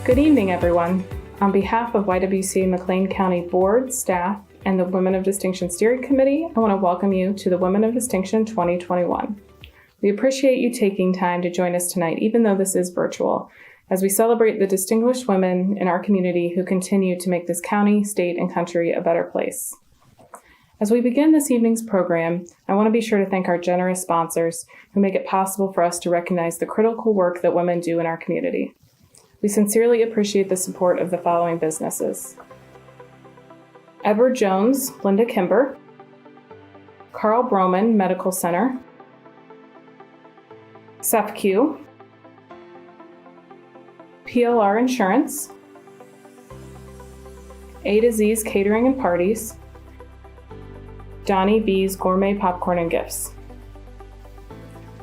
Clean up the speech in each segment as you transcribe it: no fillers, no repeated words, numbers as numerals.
Good evening, everyone. On behalf of YWCA McLean County Board, staff, and the Women of Distinction Steering Committee, I want to welcome you to the Women of Distinction 2021. We appreciate you taking time to join us tonight, even though this is virtual, as we celebrate the distinguished women in our community who continue to make this county, state, and country a better place. As we begin this evening's program, I want to be sure to thank our generous sponsors who make it possible for us to recognize the critical work that women do in our community. We sincerely appreciate the support of the following businesses: Edward Jones, Linda Kimber, Carl Broman Medical Center, SEFQ, PLR Insurance, A to Z's Catering and Parties, Donnie B's Gourmet Popcorn and Gifts.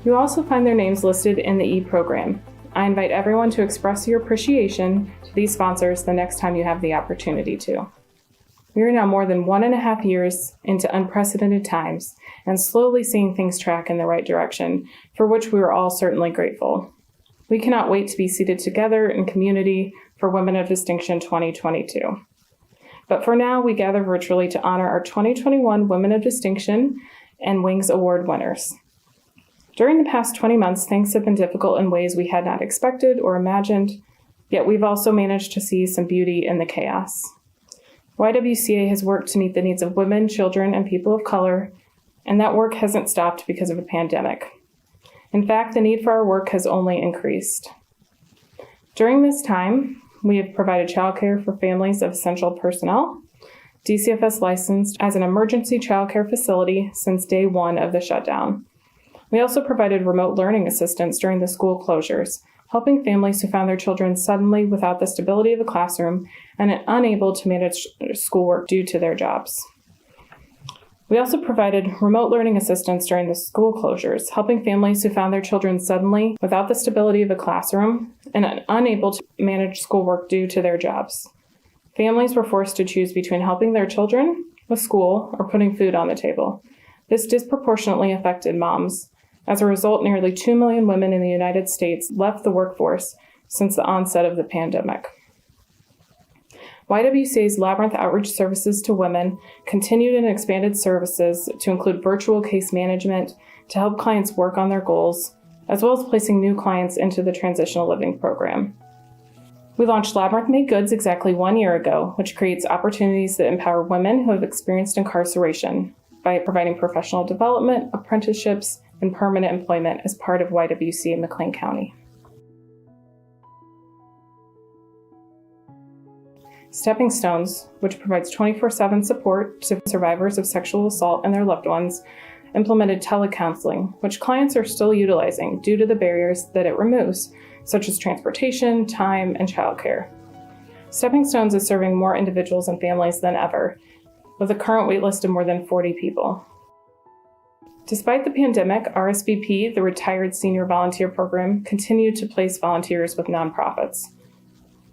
You'll also find their names listed in the e-program. I invite everyone to express your appreciation to these sponsors the next time you have the opportunity to. We are now more than 1.5 years into unprecedented times and slowly seeing things track in the right direction, for which we are all certainly grateful. We cannot wait to be seated together in community for Women of Distinction 2022. But for now, we gather virtually to honor our 2021 Women of Distinction and Wings Award winners. During the past 20 months, things have been difficult in ways we had not expected or imagined, yet we've also managed to see some beauty in the chaos. YWCA has worked to meet the needs of women, children, and people of color, and that work hasn't stopped because of a pandemic. In fact, the need for our work has only increased. During this time, we have provided childcare for families of essential personnel, DCFS licensed as an emergency childcare facility since day one of the shutdown. We also provided remote learning assistance during the school closures, helping families who found their children suddenly without the stability of a classroom and unable to manage schoolwork due to their jobs. We also provided remote learning assistance during the school closures, helping families who found their children suddenly without the stability of a classroom and unable to manage schoolwork due to their jobs. Families were forced to choose between helping their children with school or putting food on the table. This disproportionately affected moms. As a result, nearly 2 million women in the United States left the workforce since the onset of the pandemic. YWCA's Labyrinth Outreach Services to Women continued and expanded services to include virtual case management to help clients work on their goals, as well as placing new clients into the Transitional Living Program. We launched Labyrinth Made Goods exactly 1 year ago, which creates opportunities that empower women who have experienced incarceration by providing professional development, apprenticeships, and permanent employment as part of YWCA McLean County. Stepping Stones, which provides 24/7 support to survivors of sexual assault and their loved ones, implemented telecounseling, which clients are still utilizing due to the barriers that it removes, such as transportation, time, and childcare. Stepping Stones is serving more individuals and families than ever, with a current waitlist of more than 40 people. Despite the pandemic, RSVP, the Retired Senior Volunteer Program, continued to place volunteers with nonprofits.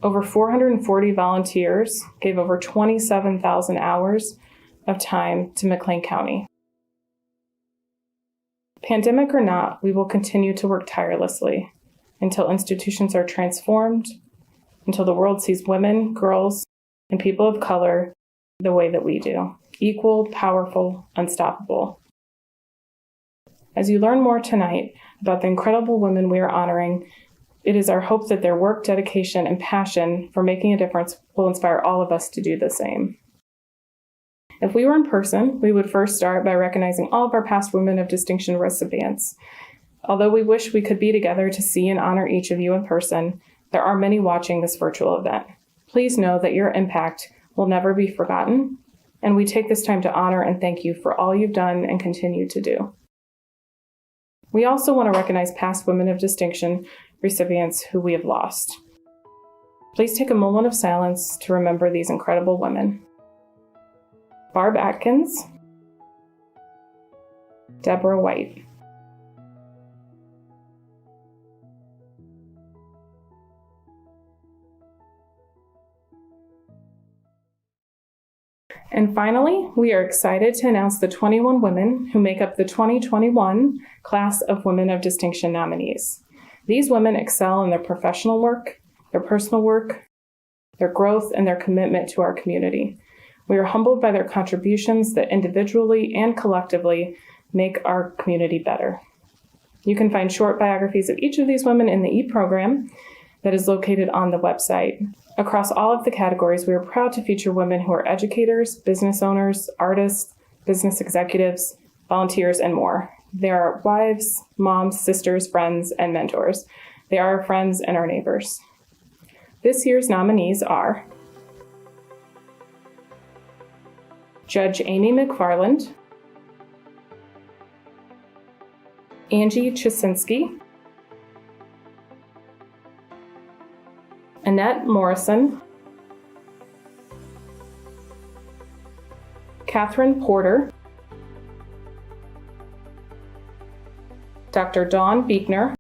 Over 440 volunteers gave over 27,000 hours of time to McLean County. Pandemic or not, we will continue to work tirelessly until institutions are transformed, until the world sees women, girls, and people of color the way that we do: equal, powerful, unstoppable. As you learn more tonight about the incredible women we are honoring, it is our hope that their work, dedication, and passion for making a difference will inspire all of us to do the same. If we were in person, we would first start by recognizing all of our past Women of Distinction recipients. Although we wish we could be together to see and honor each of you in person, there are many watching this virtual event. Please know that your impact will never be forgotten, and we take this time to honor and thank you for all you've done and continue to do. We also want to recognize past Women of Distinction recipients who we have lost. Please take a moment of silence to remember these incredible women. Barb Atkins, Deborah White, And finally, we are excited to announce the 21 women who make up the 2021 class of Women of Distinction nominees. These women excel in their professional work, their personal work, their growth, and their commitment to our community. We are humbled by their contributions that individually and collectively make our community better. You can find short biographies of each of these women in the e-program that is located on the website. Across all of the categories, we are proud to feature women who are educators, business owners, artists, business executives, volunteers, and more. They are wives, moms, sisters, friends, and mentors. They are our friends and our neighbors. This year's nominees are Judge Amy McFarland, Angie Chisinski, Annette Morrison, Catherine Porter, Dr. Dawn Beekner,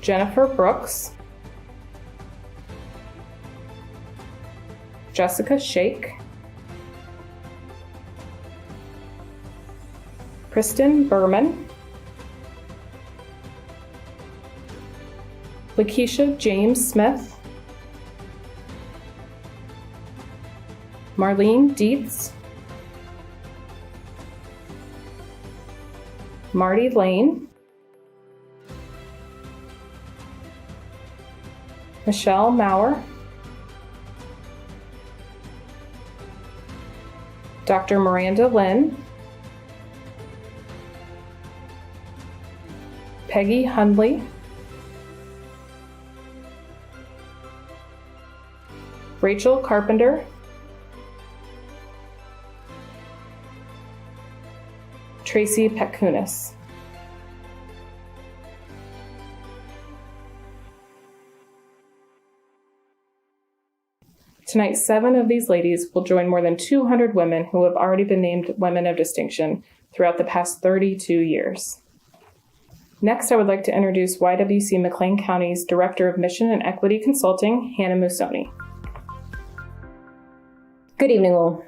Jennifer Brooks, Jessica Shake, Kristen Berman, Lakeisha James Smith, Marlene Dietz, Marty Lane, Michelle Maurer, Dr. Miranda Lynn, Peggy Hundley, Rachel Carpenter, Tracy Petkunis. Tonight, 7 of these ladies will join more than 200 women who have already been named Women of Distinction throughout the past 32 years. Next, I would like to introduce YWCA McLean County's Director of Mission and Equity Consulting, Hannah Musoni. Good evening, all.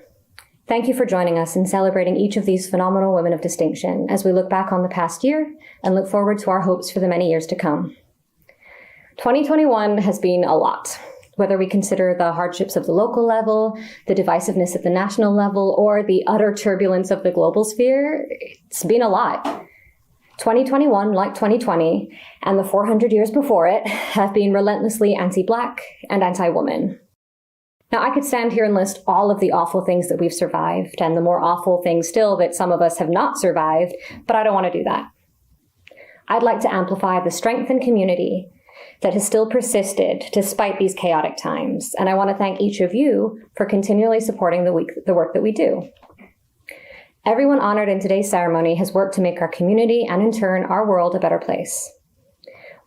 Thank you for joining us in celebrating each of these phenomenal women of distinction as we look back on the past year and look forward to our hopes for the many years to come. 2021 has been a lot. Whether we consider the hardships of the local level, the divisiveness at the national level, or the utter turbulence of the global sphere, it's been a lot. 2021, like 2020, and the 400 years before it, have been relentlessly anti-Black and anti-woman. Now, I could stand here and list all of the awful things that we've survived, and the more awful things still that some of us have not survived, but I don't want to do that. I'd like to amplify the strength and community that has still persisted despite these chaotic times. And I want to thank each of you for continually supporting the work that we do. Everyone honored in today's ceremony has worked to make our community and in turn our world a better place.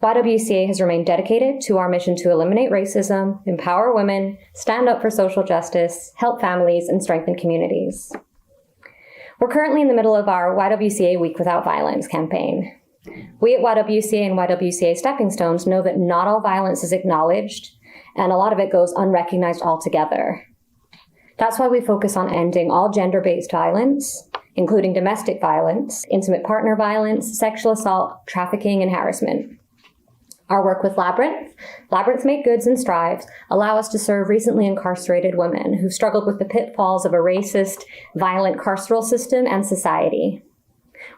YWCA has remained dedicated to our mission to eliminate racism, empower women, stand up for social justice, help families, and strengthen communities. We're currently in the middle of our YWCA Week Without Violence campaign. We at YWCA and YWCA Stepping Stones know that not all violence is acknowledged, and a lot of it goes unrecognized altogether. That's why we focus on ending all gender-based violence, including domestic violence, intimate partner violence, sexual assault, trafficking, and harassment. Our work with Labyrinth Make Goods and Strives allow us to serve recently incarcerated women who've struggled with the pitfalls of a racist, violent carceral system and society.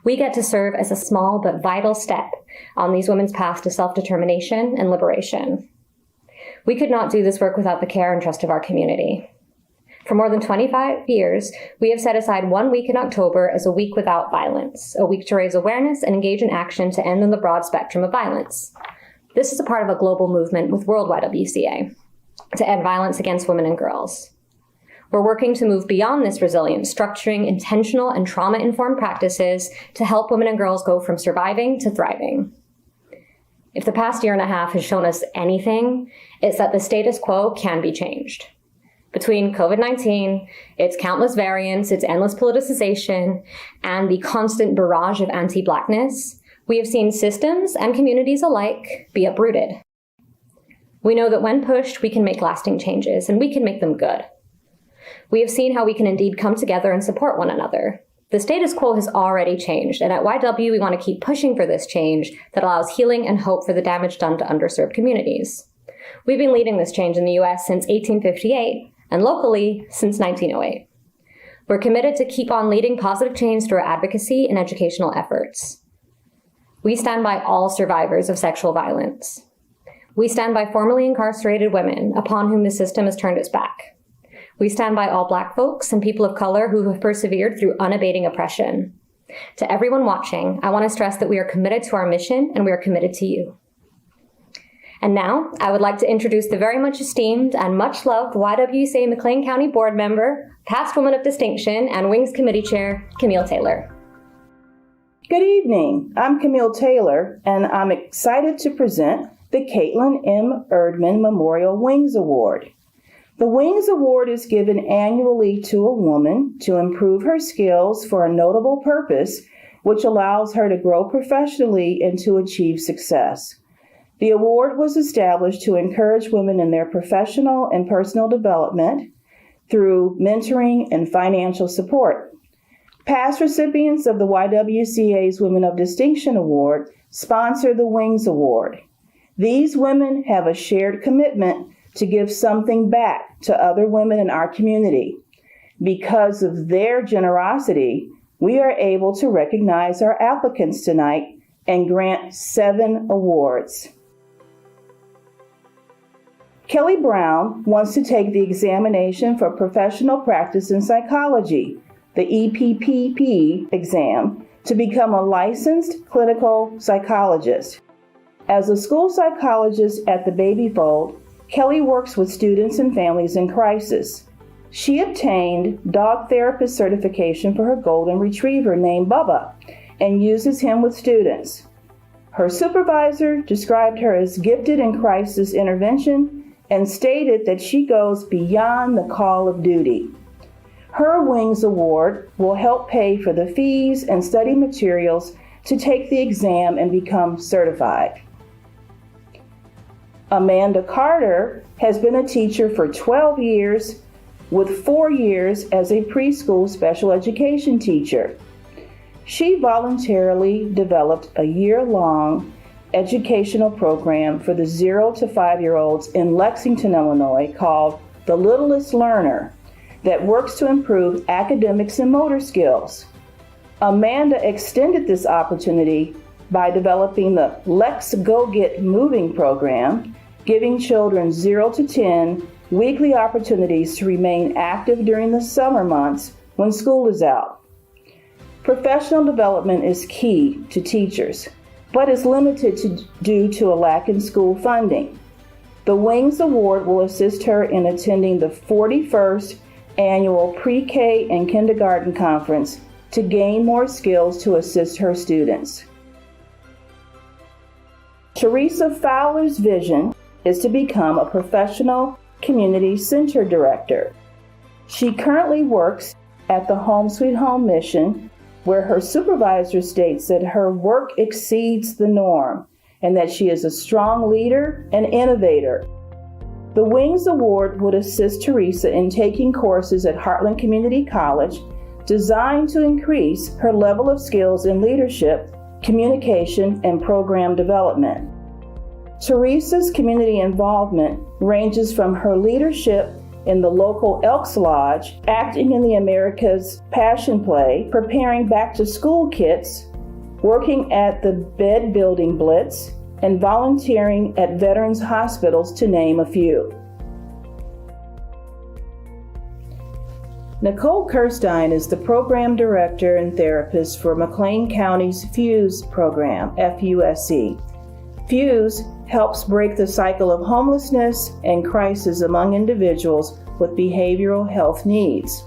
We get to serve as a small but vital step on these women's path to self-determination and liberation. We could not do this work without the care and trust of our community. For more than 25 years, we have set aside 1 week in October as a week without violence, a week to raise awareness and engage in action to end the broad spectrum of violence. This is a part of a global movement with World YWCA to end violence against women and girls. We're working to move beyond this resilience, structuring intentional and trauma-informed practices to help women and girls go from surviving to thriving. If the past year and a half has shown us anything, it's that the status quo can be changed. Between COVID-19, its countless variants, its endless politicization, and the constant barrage of anti-Blackness, we have seen systems and communities alike be uprooted. We know that when pushed, we can make lasting changes, and we can make them good. We have seen how we can indeed come together and support one another. The status quo has already changed, and at YW we want to keep pushing for this change that allows healing and hope for the damage done to underserved communities. We've been leading this change in the US since 1858, and locally since 1908. We're committed to keep on leading positive change through our advocacy and educational efforts. We stand by all survivors of sexual violence. We stand by formerly incarcerated women upon whom the system has turned its back. We stand by all Black folks and people of color who have persevered through unabating oppression. To everyone watching, I want to stress that we are committed to our mission and we are committed to you. And now, I would like to introduce the very much esteemed and much loved YWCA McLean County Board Member, past Woman of Distinction, and Wings Committee Chair, Camille Taylor. Good evening. I'm Camille Taylor, and I'm excited to present the Caitlin M. Erdman Memorial Wings Award. The Wings Award is given annually to a woman to improve her skills for a notable purpose, which allows her to grow professionally and to achieve success. The award was established to encourage women in their professional and personal development through mentoring and financial support. Past recipients of the YWCA's Women of Distinction Award sponsor the Wings Award. These women have a shared commitment to give something back to other women in our community. Because of their generosity, we are able to recognize our applicants tonight and grant 7 awards. Kelly Brown wants to take the examination for professional practice in psychology, the EPPP exam, to become a licensed clinical psychologist. As a school psychologist at the Baby Fold, Kelly works with students and families in crisis. She obtained dog therapist certification for her golden retriever named Bubba and uses him with students. Her supervisor described her as gifted in crisis intervention and stated that she goes beyond the call of duty. Her Wings Award will help pay for the fees and study materials to take the exam and become certified. Amanda Carter has been a teacher for 12 years with 4 years as a preschool special education teacher. She voluntarily developed a year-long educational program for the 0 to 5-year-olds in Lexington, Illinois called The Littlest Learner that works to improve academics and motor skills. Amanda extended this opportunity by developing the Let's Go Get Moving program, giving children 0 to 10 weekly opportunities to remain active during the summer months when school is out. Professional development is key to teachers, but is limited due to a lack in school funding. The Wings Award will assist her in attending the 41st annual Pre-K and Kindergarten Conference to gain more skills to assist her students. Teresa Fowler's vision is to become a professional community center director. She currently works at the Home Sweet Home mission, where her supervisor states that her work exceeds the norm and that she is a strong leader and innovator. The Wings Award would assist Teresa in taking courses at Heartland Community College designed to increase her level of skills in leadership, communication, and program development. Teresa's community involvement ranges from her leadership in the local Elks Lodge, acting in the America's Passion Play, preparing back-to-school kits, working at the Bed Building Blitz, and volunteering at veterans hospitals, to name a few. Nicole Kirstein is the program director and therapist for McLean County's FUSE program, FUSC. FUSE helps break the cycle of homelessness and crisis among individuals with behavioral health needs.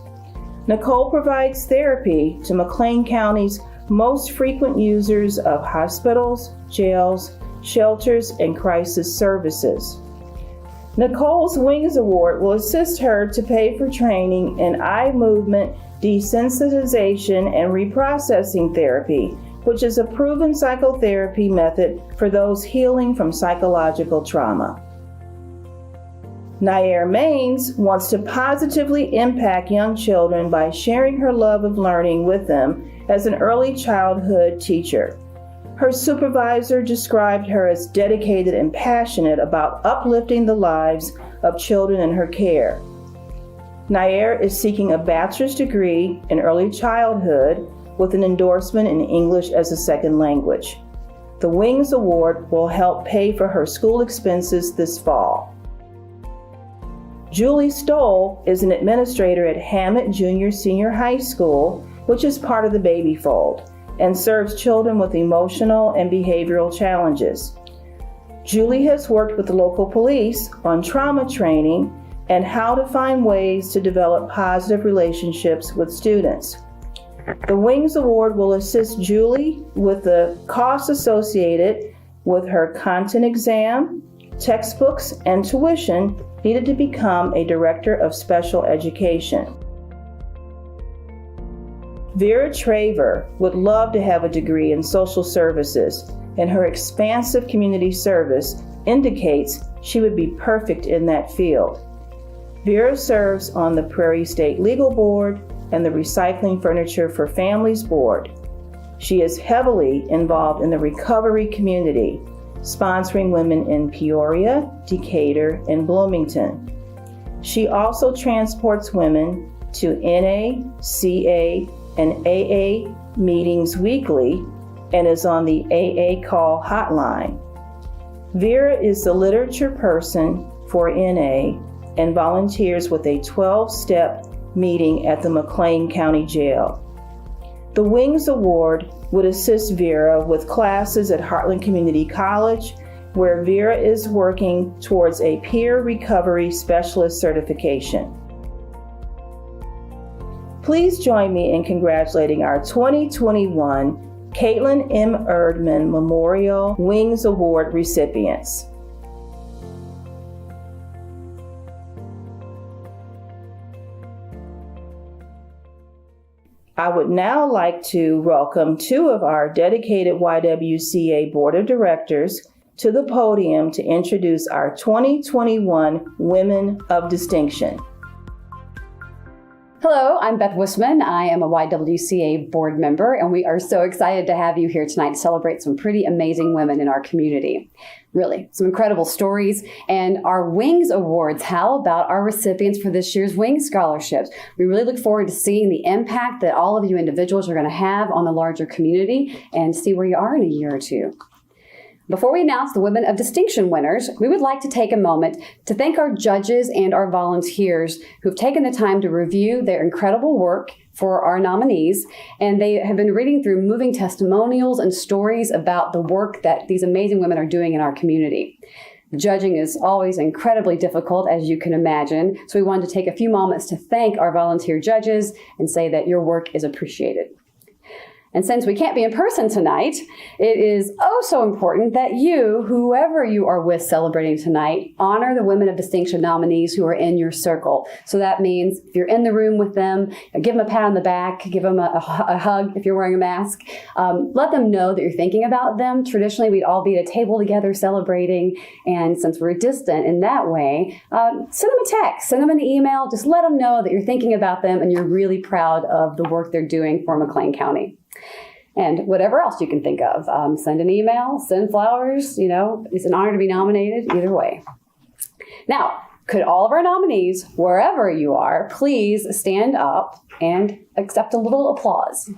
Nicole provides therapy to McLean County's most frequent users of hospitals, jails, shelters, and crisis services. Nicole's Wings Award will assist her to pay for training in eye movement desensitization and reprocessing therapy, which is a proven psychotherapy method for those healing from psychological trauma. Nair Maines wants to positively impact young children by sharing her love of learning with them as an early childhood teacher. Her supervisor described her as dedicated and passionate about uplifting the lives of children in her care. Nair is seeking a bachelor's degree in early childhood with an endorsement in English as a second language. The Wings Award will help pay for her school expenses this fall. Julie Stoll is an administrator at Hammett Junior Senior High School, which is part of the Baby Fold, and serves children with emotional and behavioral challenges. Julie has worked with the local police on trauma training and how to find ways to develop positive relationships with students. The Wings Award will assist Julie with the costs associated with her content exam, textbooks, and tuition needed to become a director of special education. Vera Traver would love to have a degree in social services, and her expansive community service indicates she would be perfect in that field. Vera serves on the Prairie State Legal Board and the Recycling Furniture for Families Board. She is heavily involved in the recovery community, sponsoring women in Peoria, Decatur, and Bloomington. She also transports women to NA, CA, and AA meetings weekly and is on the AA call hotline. Vera is the literature person for NA and volunteers with a 12-step meeting at the McLean County Jail. The Wings Award would assist Vera with classes at Heartland Community College, where Vera is working towards a peer recovery specialist certification. Please join me in congratulating our 2021 Caitlin M. Erdman Memorial Wings Award recipients. I would now like to welcome two of our dedicated YWCA Board of Directors to the podium to introduce our 2021 Women of Distinction. Hello, I'm Beth Wisman. I am a YWCA board member, and we are so excited to have you here tonight to celebrate some pretty amazing women in our community. Really, some incredible stories. And our Wings Awards, how about our recipients for this year's Wings Scholarships? We really look forward to seeing the impact that all of you individuals are going to have on the larger community and see where you are in a year or two. Before we announce the Women of Distinction winners, we would like to take a moment to thank our judges and our volunteers who've taken the time to review their incredible work for our nominees, and they have been reading through moving testimonials and stories about the work that these amazing women are doing in our community. The judging is always incredibly difficult, as you can imagine, so we wanted to take a few moments to thank our volunteer judges and say that your work is appreciated. And since we can't be in person tonight, it is oh so important that you, whoever you are with celebrating tonight, honor the Women of Distinction nominees who are in your circle. So that means if you're in the room with them, give them a pat on the back, give them a hug if you're wearing a mask. Let them know that you're thinking about them. Traditionally, we'd all be at a table together celebrating. And since we're distant in that way, send them a text, send them an email. Just let them know that you're thinking about them and you're really proud of the work they're doing for McLean County. And whatever else you can think of. Send an email, send flowers, it's an honor to be nominated either way. Now, could all of our nominees, wherever you are, please stand up and accept a little applause.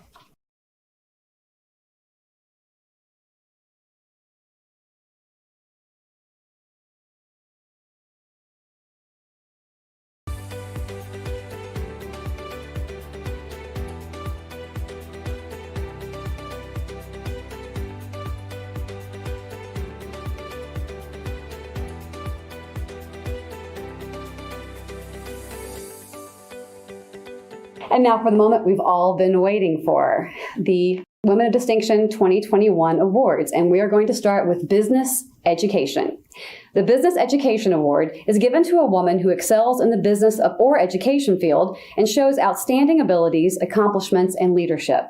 And now for the moment we've all been waiting for, the Women of Distinction 2021 Awards. And we are going to start with Business Education. The Business Education Award is given to a woman who excels in the business or education field and shows outstanding abilities, accomplishments, and leadership.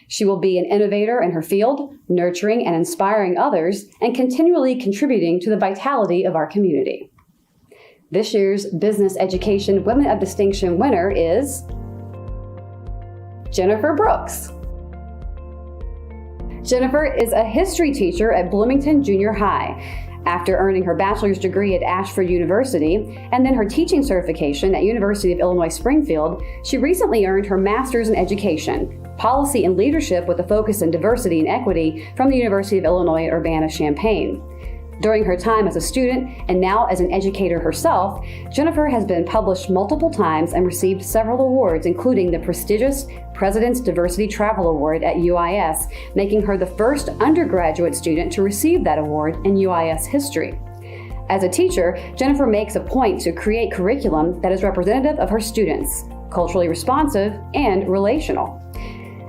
She will be an innovator in her field, nurturing and inspiring others, and continually contributing to the vitality of our community. This year's Business Education Women of Distinction winner is Jennifer Brooks. Jennifer is a history teacher at Bloomington Junior High. After earning her bachelor's degree at Ashford University and then her teaching certification at University of Illinois Springfield, she recently earned her master's in education, policy and leadership with a focus in diversity and equity from the University of Illinois at Urbana-Champaign. During her time as a student and now as an educator herself, Jennifer has been published multiple times and received several awards, including the prestigious President's Diversity Travel Award at UIS, making her the first undergraduate student to receive that award in UIS history. As a teacher, Jennifer makes a point to create curriculum that is representative of her students, culturally responsive, and relational.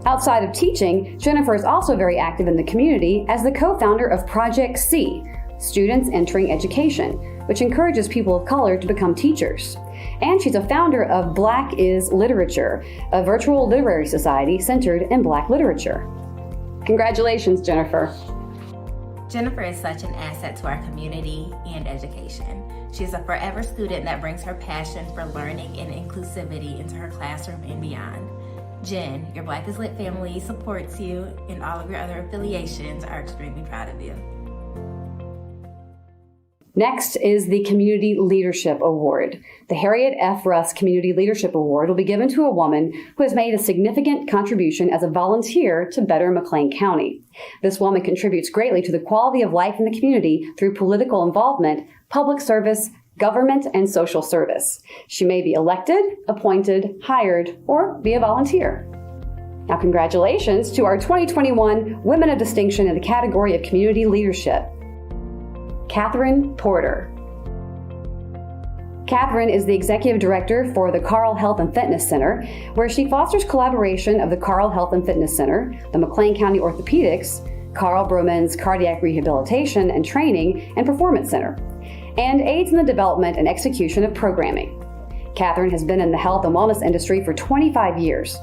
Outside of teaching, Jennifer is also very active in the community as the co-founder of Project C, Students Entering Education, which encourages people of color to become teachers. And she's a founder of Black is Literature, a virtual literary society centered in Black literature. Congratulations, Jennifer. Jennifer is such an asset to our community and education. She's a forever student that brings her passion for learning and inclusivity into her classroom and beyond. Jen, your Black is Lit family supports you, and all of your other affiliations are extremely proud of you. Next is the Community Leadership Award. The Harriet F. Russ Community Leadership Award will be given to a woman who has made a significant contribution as a volunteer to better McLean County. This woman contributes greatly to the quality of life in the community through political involvement, public service, government, and social service. She may be elected, appointed, hired, or be a volunteer. Now, congratulations to our 2021 Women of Distinction in the category of Community Leadership. Catherine Porter. Catherine is the Executive Director for the Carl Health and Fitness Center, where she fosters collaboration of the Carl Health and Fitness Center, the McLean County Orthopedics, Carl Broman's Cardiac Rehabilitation and Training and Performance Center, and aids in the development and execution of programming. Catherine has been in the health and wellness industry for 25 years.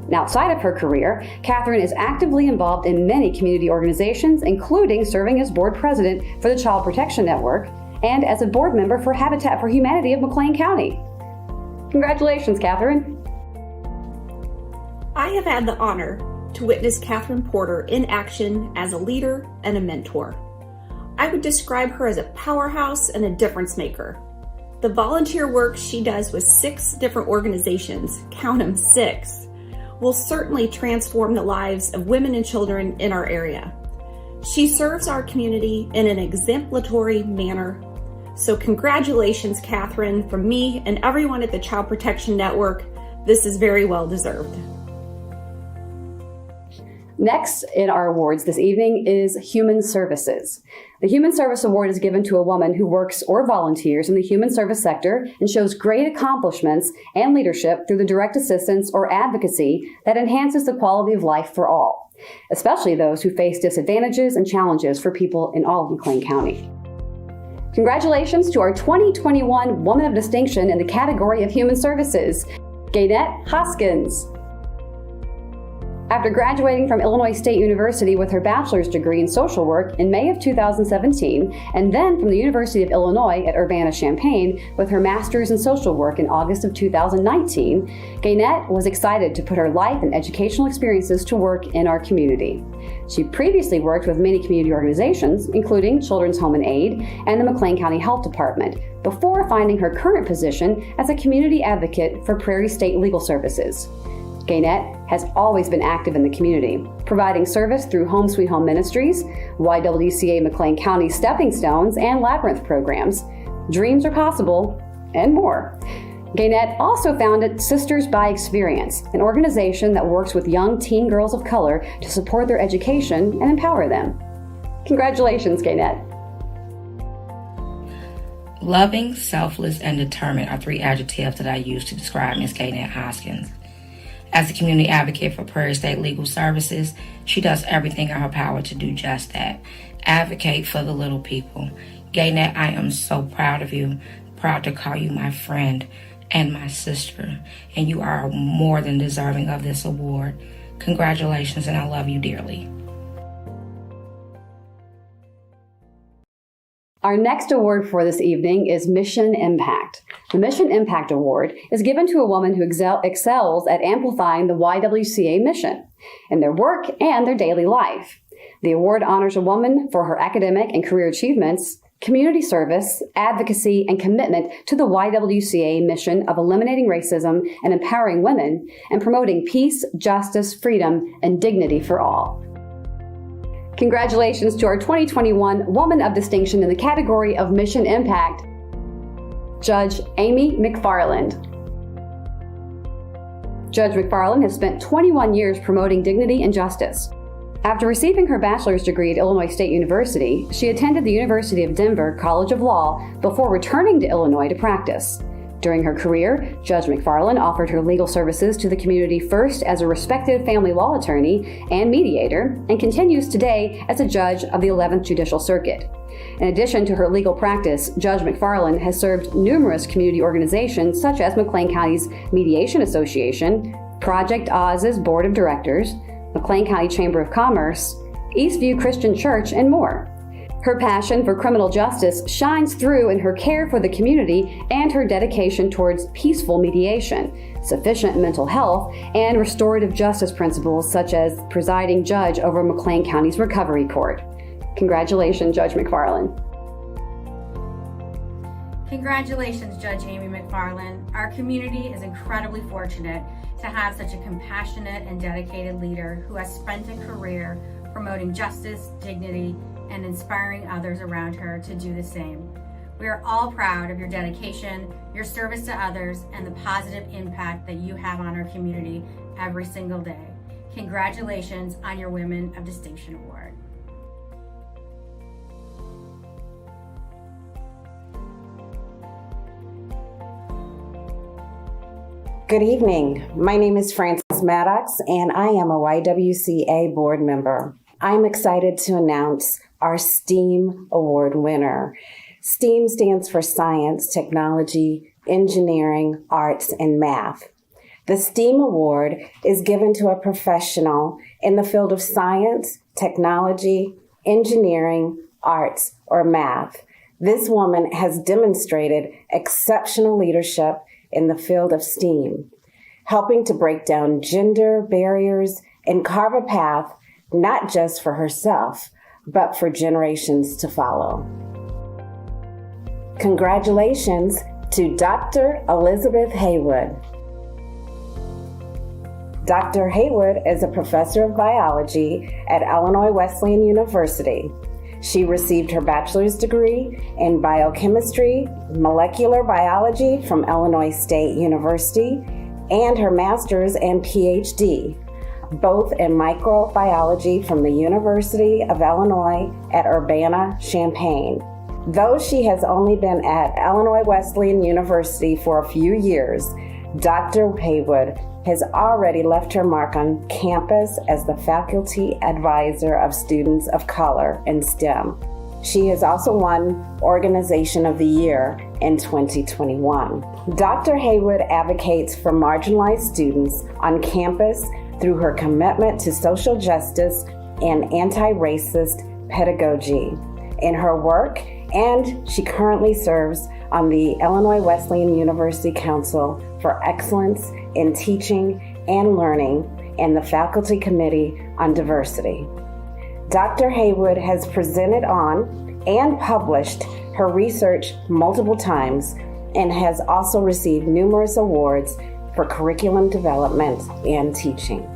And outside of her career, Catherine is actively involved in many community organizations, including serving as board president for the Child Protection Network and as a board member for Habitat for Humanity of McLean County. Congratulations, Catherine. I have had the honor to witness Catherine Porter in action as a leader and a mentor. I would describe her as a powerhouse and a difference maker. The volunteer work she does with 6 different organizations, count them 6, will certainly transform the lives of women and children in our area. She serves our community in an exemplary manner. So congratulations, Catherine, from me and everyone at the Child Protection Network. This is very well deserved. Next in our awards this evening is Human Services. The Human Service Award is given to a woman who works or volunteers in the human service sector and shows great accomplishments and leadership through the direct assistance or advocacy that enhances the quality of life for all, especially those who face disadvantages and challenges for people in all of McLean County. Congratulations to our 2021 Woman of Distinction in the category of Human Services, Gaynette Hoskins. After graduating from Illinois State University with her bachelor's degree in social work in May of 2017, and then from the University of Illinois at Urbana-Champaign with her master's in social work in August of 2019, Gaynette was excited to put her life and educational experiences to work in our community. She previously worked with many community organizations, including Children's Home and Aid and the McLean County Health Department, before finding her current position as a community advocate for Prairie State Legal Services. Gaynette has always been active in the community, providing service through Home Sweet Home Ministries, YWCA McLean County Stepping Stones, and Labyrinth programs, Dreams Are Possible, and more. Gaynette also founded Sisters by Experience, an organization that works with young teen girls of color to support their education and empower them. Congratulations, Gaynette. Loving, selfless, and determined are 3 adjectives that I use to describe Ms. Gaynette Hoskins. As a community advocate for Prairie State Legal Services, she does everything in her power to do just that. Advocate for the little people. Gaynette, I am so proud of you. Proud to call you my friend and my sister. And you are more than deserving of this award. Congratulations, and I love you dearly. Our next award for this evening is Mission Impact. The Mission Impact Award is given to a woman who excels at amplifying the YWCA mission in their work and their daily life. The award honors a woman for her academic and career achievements, community service, advocacy, and commitment to the YWCA mission of eliminating racism and empowering women and promoting peace, justice, freedom, and dignity for all. Congratulations to our 2021 Woman of Distinction in the category of Mission Impact, Judge Amy McFarland. Judge McFarland has spent 21 years promoting dignity and justice. After receiving her bachelor's degree at Illinois State University, she attended the University of Denver College of Law before returning to Illinois to practice. During her career, Judge McFarland offered her legal services to the community first as a respected family law attorney and mediator, and continues today as a judge of the 11th Judicial Circuit. In addition to her legal practice, Judge McFarland has served numerous community organizations such as McLean County's Mediation Association, Project Oz's Board of Directors, McLean County Chamber of Commerce, Eastview Christian Church, and more. Her passion for criminal justice shines through in her care for the community and her dedication towards peaceful mediation, sufficient mental health, and restorative justice principles such as presiding judge over McLean County's Recovery Court. Congratulations, Judge McFarland. Congratulations, Judge Amy McFarland. Our community is incredibly fortunate to have such a compassionate and dedicated leader who has spent a career promoting justice, dignity, and inspiring others around her to do the same. We are all proud of your dedication, your service to others, and the positive impact that you have on our community every single day. Congratulations on your Women of Distinction Award. Good evening. My name is Frances Maddox, and I am a YWCA board member. I'm excited to announce our STEAM Award winner. STEAM stands for Science, Technology, Engineering, Arts, and Math. The STEAM Award is given to a professional in the field of science, technology, engineering, arts, or math. This woman has demonstrated exceptional leadership in the field of STEAM, helping to break down gender barriers and carve a path not just for herself, but for generations to follow. Congratulations to Dr. Elizabeth Haywood. Dr. Haywood is a professor of biology at Illinois Wesleyan University. She received her bachelor's degree in biochemistry, molecular biology from Illinois State University, and her master's and PhD, both in microbiology from the University of Illinois at Urbana-Champaign. Though she has only been at Illinois Wesleyan University for a few years, Dr. Haywood has already left her mark on campus as the faculty advisor of students of color in STEM. She has also won Organization of the Year in 2021. Dr. Haywood advocates for marginalized students on campus through her commitment to social justice and anti-racist pedagogy in her work, and she currently serves on the Illinois Wesleyan University Council for Excellence in Teaching and Learning and the Faculty Committee on Diversity. Dr. Haywood has presented on and published her research multiple times and has also received numerous awards for curriculum development and teaching.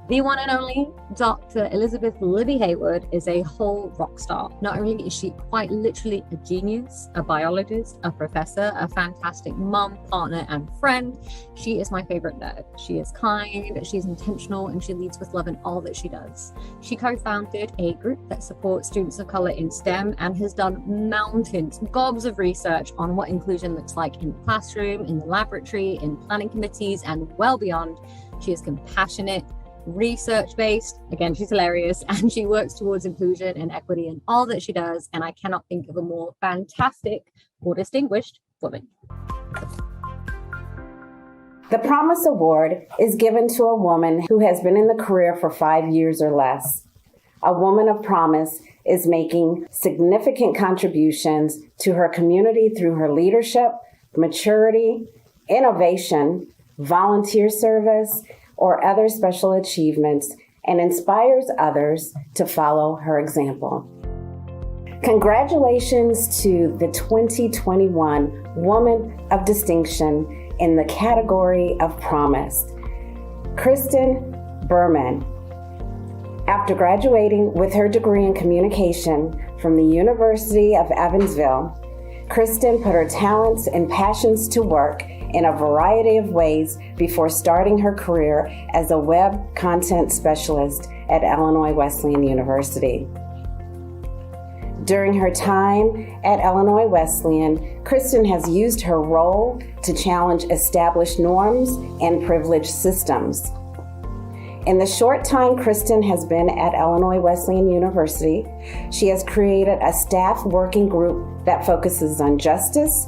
The one and only Dr. Elizabeth Libby Haywood is a whole rock star. Not only is she quite literally a genius, a biologist, a professor, a fantastic mom, partner, and friend, she is my favorite nerd. She is kind, she's intentional, and she leads with love in all that she does. She co-founded a group that supports students of color in STEM and has done mountains, gobs of research on what inclusion looks like in the classroom, in the laboratory, in planning committees, and well beyond. She is compassionate, research-based, again, she's hilarious, and she works towards inclusion and equity in all that she does, and I cannot think of a more fantastic or distinguished woman. The Promise Award is given to a woman who has been in the career for 5 years or less. a woman of promise is making significant contributions to her community through her leadership, maturity, innovation, volunteer service, or other special achievements, and inspires others to follow her example. Congratulations to the 2021 Woman of Distinction in the category of Promise, Kristen Berman. After graduating with her degree in communication from the University of Evansville, Kristen put her talents and passions to work in a variety of ways before starting her career as a web content specialist at Illinois Wesleyan University. During her time at Illinois Wesleyan, Kristen has used her role to challenge established norms and privileged systems. In the short time Kristen has been at Illinois Wesleyan University, she has created a staff working group that focuses on justice,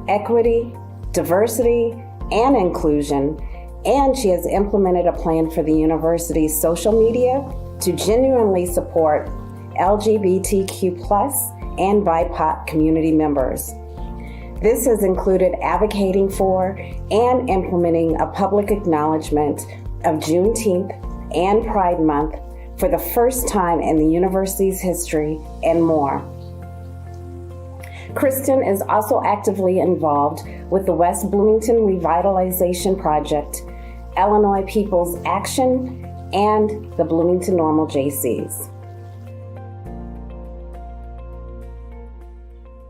equity, diversity, and inclusion, and she has implemented a plan for the university's social media to genuinely support LGBTQ+ and BIPOC community members. This has included advocating for and implementing a public acknowledgement of Juneteenth and Pride Month for the first time in the university's history, and more. Kristen is also actively involved with the West Bloomington Revitalization Project, Illinois People's Action, and the Bloomington Normal JCs.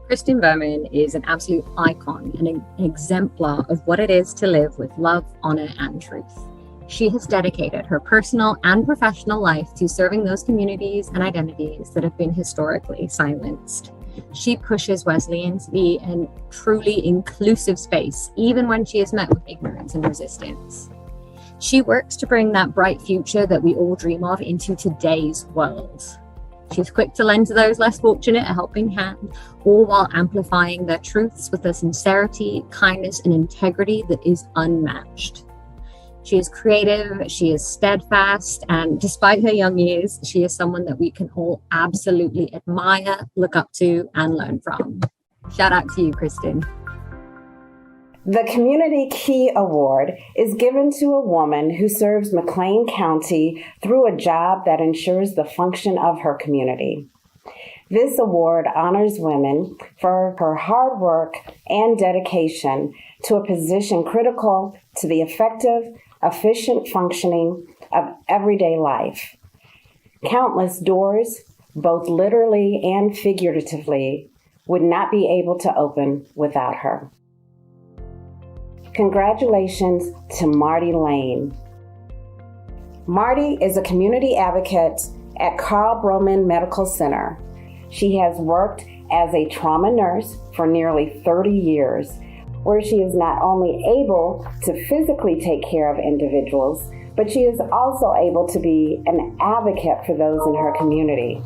Kristen Berman is an absolute icon and an exemplar of what it is to live with love, honor, and truth. She has dedicated her personal and professional life to serving those communities and identities that have been historically silenced. She pushes Wesleyan to be a truly inclusive space, even when she is met with ignorance and resistance. She works to bring that bright future that we all dream of into today's world. She's quick to lend to those less fortunate a helping hand, all while amplifying their truths with a sincerity, kindness, and integrity that is unmatched. She is creative, she is steadfast, and despite her young years, she is someone that we can all absolutely admire, look up to, and learn from. Shout out to you, Kristen. The Community Key Award is given to a woman who serves McLean County through a job that ensures the function of her community. This award honors women for her hard work and dedication to a position critical to the effective, efficient functioning of everyday life. Countless doors, both literally and figuratively, would not be able to open without her. Congratulations to Marty Lane. Marty is a community advocate at Carl Broman Medical Center. She has worked as a trauma nurse for nearly 30 years, where she is not only able to physically take care of individuals, but she is also able to be an advocate for those in her community.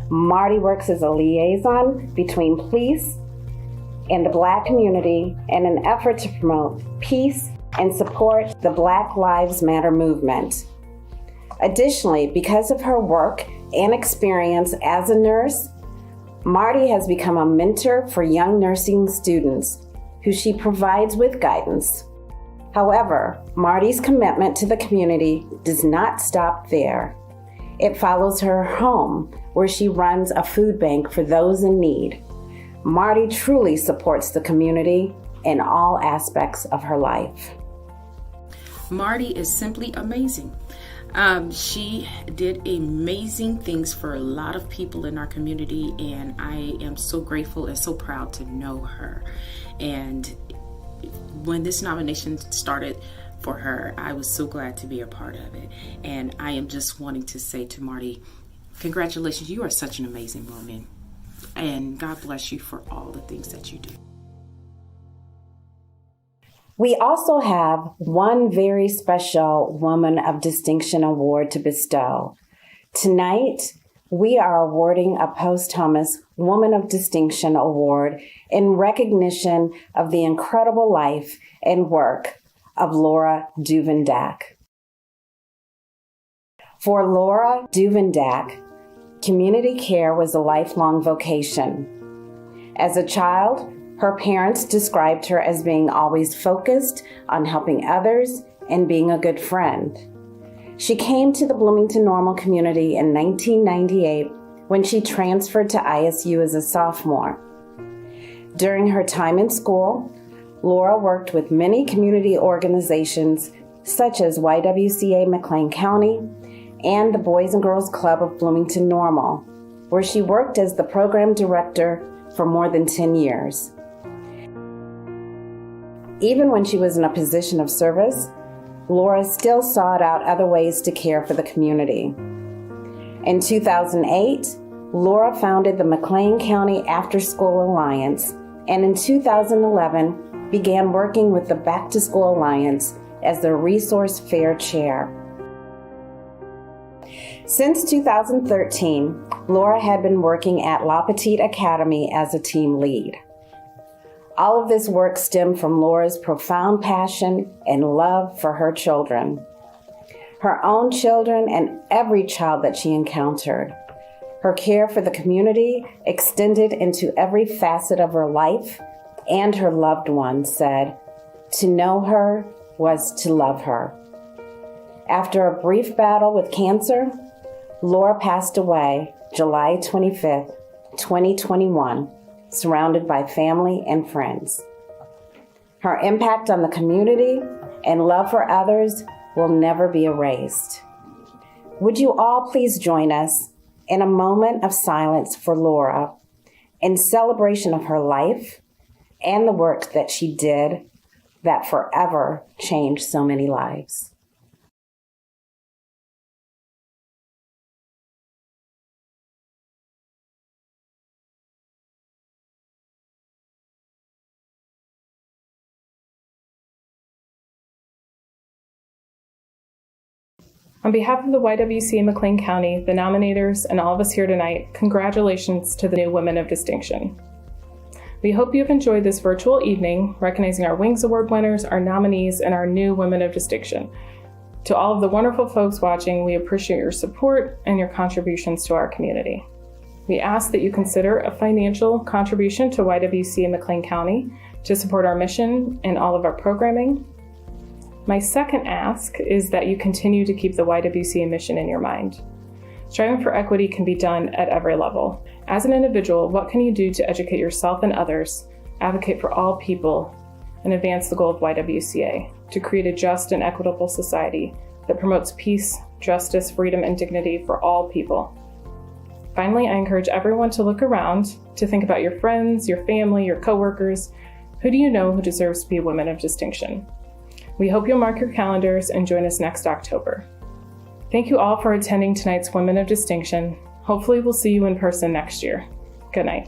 Marty works as a liaison between police and the Black community in an effort to promote peace and support the Black Lives Matter movement. Additionally, because of her work and experience as a nurse, Marty has become a mentor for young nursing students who she provides with guidance. However, Marty's commitment to the community does not stop there. It follows her home, where she runs a food bank for those in need. Marty truly supports the community in all aspects of her life. Marty is simply amazing. She did amazing things for a lot of people in our community, and I am so grateful and so proud to know her. And when this nomination started for her, I was so glad to be a part of it. And I am just wanting to say to Marty, congratulations, you are such an amazing woman. And God bless you for all the things that you do. We also have one very special Woman of Distinction award to bestow. Tonight, we are awarding a posthumous Woman of Distinction award in recognition of the incredible life and work of Laura Duvendak. For Laura Duvendak, Community care was a lifelong vocation. As a child, her parents described her as being always focused on helping others and being a good friend. She came to the Bloomington Normal community in 1998 when she transferred to ISU as a sophomore. During her time in school, Laura worked with many community organizations such as YWCA McLean County and the Boys and Girls Club of Bloomington Normal, where she worked as the program director for more than 10 years. Even when she was in a position of service, Laura still sought out other ways to care for the community. In 2008, Laura founded the McLean County After School Alliance, and in 2011 began working with the Back to School Alliance as the Resource Fair Chair. Since 2013, Laura had been working at La Petite Academy as a team lead. All of this work stemmed from Laura's profound passion and love for her children, her own children, and every child that she encountered. Her care for the community extended into every facet of her life, and her loved ones said, "To know her was to love her." After a brief battle with cancer, Laura passed away July 25th, 2021, surrounded by family and friends. Her impact on the community and love for others will never be erased. Would you all please join us in a moment of silence for Laura in celebration of her life and the work that she did that forever changed so many lives. On behalf of the YWCA McLean County, the nominators, and all of us here tonight, congratulations to the new Women of Distinction. We hope you've enjoyed this virtual evening, recognizing our Wings Award winners, our nominees, and our new Women of Distinction. To all of the wonderful folks watching, we appreciate your support and your contributions to our community. We ask that you consider a financial contribution to YWCA McLean County to support our mission and all of our programming. My second ask is that you continue to keep the YWCA mission in your mind. Striving for equity can be done at every level. As an individual, what can you do to educate yourself and others, advocate for all people, and advance the goal of YWCA to create a just and equitable society that promotes peace, justice, freedom, and dignity for all people? Finally, I encourage everyone to look around, to think about your friends, your family, your coworkers. Who do you know who deserves to be a woman of distinction? We hope you'll mark your calendars and join us next October. Thank you all for attending tonight's Women of Distinction. Hopefully we'll see you in person next year. Good night.